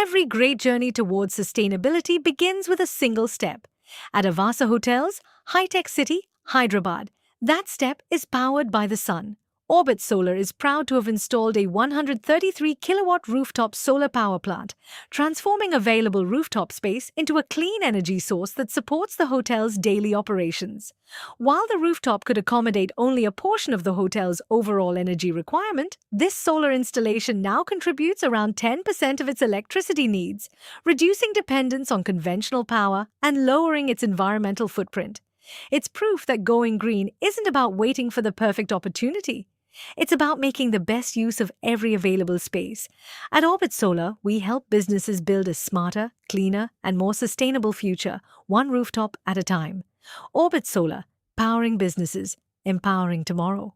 Every great journey towards sustainability begins with a single step. At Avasa Hotels, Hitech City, Hyderabad, that step is powered by the sun. Orbit Solar is proud to have installed a 133-kilowatt rooftop solar power plant, transforming available rooftop space into a clean energy source that supports the hotel's daily operations. While the rooftop could accommodate only a portion of the hotel's overall energy requirement, this solar installation now contributes around 10% of its electricity needs, reducing dependence on conventional power and lowering its environmental footprint. It's proof that going green isn't about waiting for the perfect opportunity. It's about making the best use of every available space. At Orbit Solar, we help businesses build a smarter, cleaner, and more sustainable future, one rooftop at a time. Orbit Solar, powering businesses, empowering tomorrow.